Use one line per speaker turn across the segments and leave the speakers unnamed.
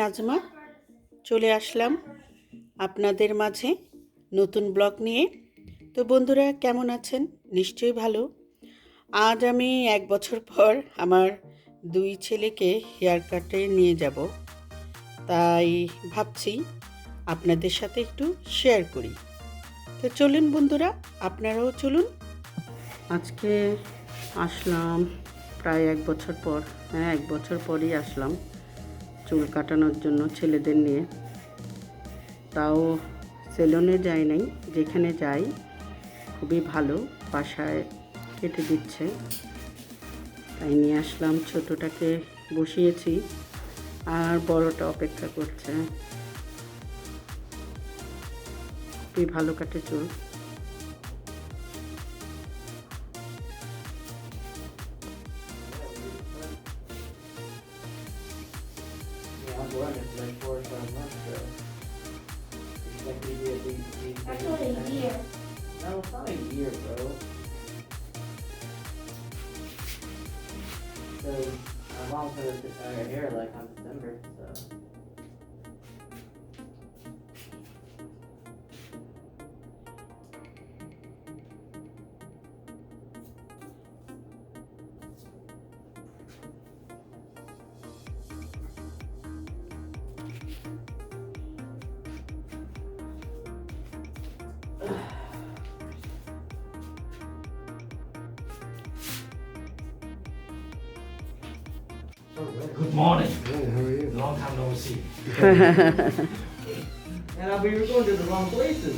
নাজমা চলে আসলাম আপনাদের মাঝে নতুন ব্লগ নিয়ে। তো বন্ধুরা কেমন আছেন? নিশ্চয়ই ভালো। আজ আমি 1 বছর পর আমার 2 ছেলেকে হেয়ার কাটে নিয়ে যাব, তাই ভাবছি আপনাদের সাথে একটু শেয়ার করি। তো চলুন বন্ধুরা, আপনারাও চলুন। আজকে আসলাম প্রায় 1 বছর পর, 1 বছর পরই আসলাম চুল কাটানোর জন্য ছেলেদের নিয়ে। তাও সেলুনে যাই নাই, যেখানে যাই খুবই ভালো, বাসায় কেটে দিচ্ছে, তাই নিয়ে আসলাম। ছোটোটাকে বসিয়েছি আর বড়টা অপেক্ষা করছে। খুবই ভালো কাটে চুল।
I'm running for like 4 or 5 months, so it's like maybe at least
That's what a year.
No, it's not a year, bro. So my mom put her hair like on December, so.
Good morning.
Hey, how are you?
Long time no see.
And we were going to the wrong places.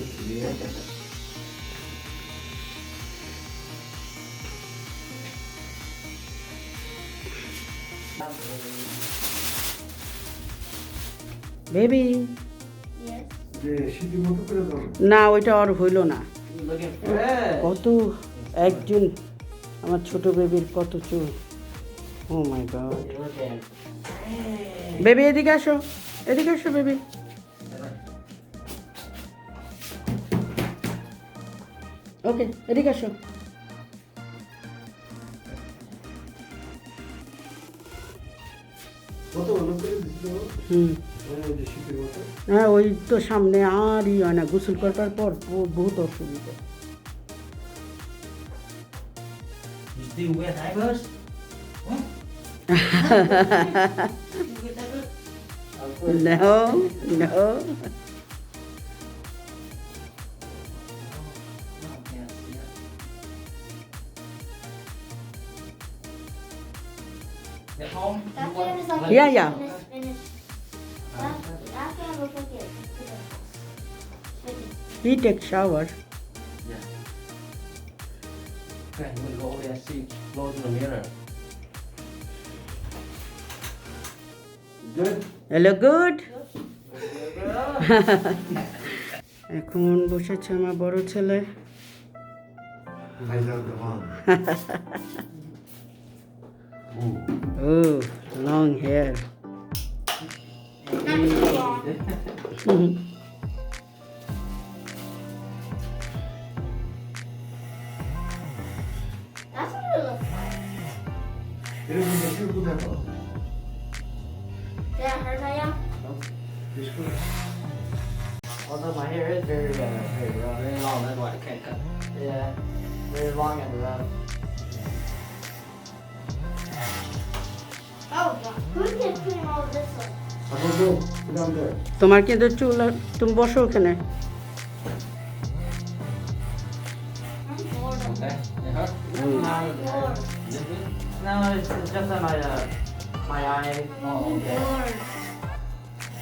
Baby
Yes.
যে শীতের মতো করে দাও।
না, ওইটা আর হইল না।
You're looking fresh.
কত একজন আমার ছোট বেবির কত চুল! Oh my god!
You're looking fresh.
Baby এদিকে আসো, এদিকে আসো বেবি। ওকে, এদিকে আসো।
কত ভালো করে দিছিল। ওই যে শীতের মতো।
হ্যাঁ, ওই তো সামনে আর ই হয় না, গোসল করবার পর বহুত অসুবিধা।
You still wear diapers? Huh?
Of course.
No, no.
No, can't see it. At home?
That game is like
Yeah, yeah.
Finish. That game looks like it.
He takes shower.
Yeah. Okay, I'm gonna go over there and see. Go to the mirror.
Good.
Hello, good.
Girl.
এখন বসেছে আমার বড় ছেলে।
ভাইজান দেওয়ান।
Oh, long hair.
Not too long. That's what it looks like.
এরকম দেখে কোথায় পাও?
Did that hurt Maya?
বেশ করে।
Although my hair is very rough, very long, that's why I can't cut. Yeah, very long and rough.
Oh god. Who's gonna clean all this up?
এখন তো down there.
তোমার কিন্তু চুল, তুমি বসো ওখানে।
I'm bored of
Okay. It hurt?
I'm bored.
Little bit?
No, it's just on my eye.
Oh,
I'm
okay.
bored.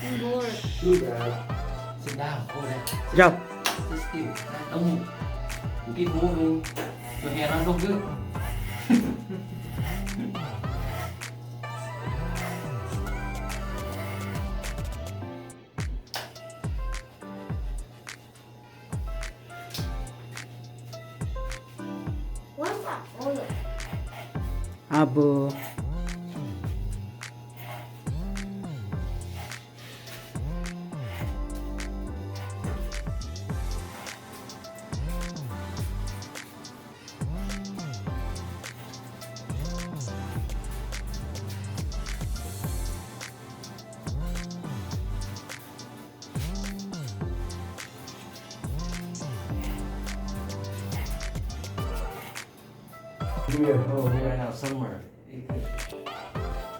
I'm bored.
Too bad.
Sit down. Over there.
যাও।
Sit still. Don't move. You keep moving. Your hair don't look good.
What's that oil?
Abu
Yeah. Oh,
Right
yeah.
now, summer.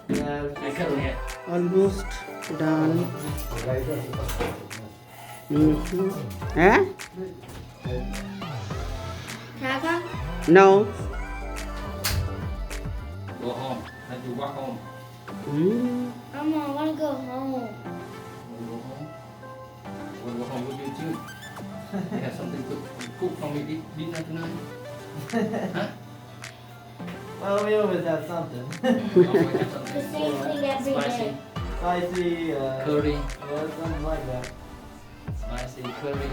Yeah.
I cut it.
Almost done.
Right.
Eh?
Can I come?
No.
Go home. Have to walk home.
Mama, I want to go home.
Want to go home? Want to go home with you too? You have something to cook for me dinner tonight? Huh?
Well, we always have something.
Always have
The
something.
same thing every
Spicy
day.
Spicy,
curry.
yeah, something like that.
Spicy curry.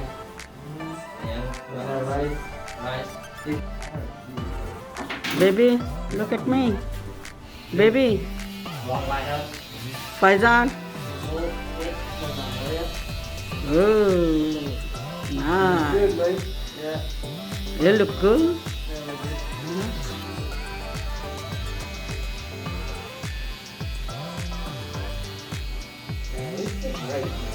And
Rice.
rice.
Baby, look at me. Baby,
Walk like us.
Faizan.
Oh, yeah.
Oh, nice.
Good, right?
Yeah.
You look good.
Yeah, like this.
Right.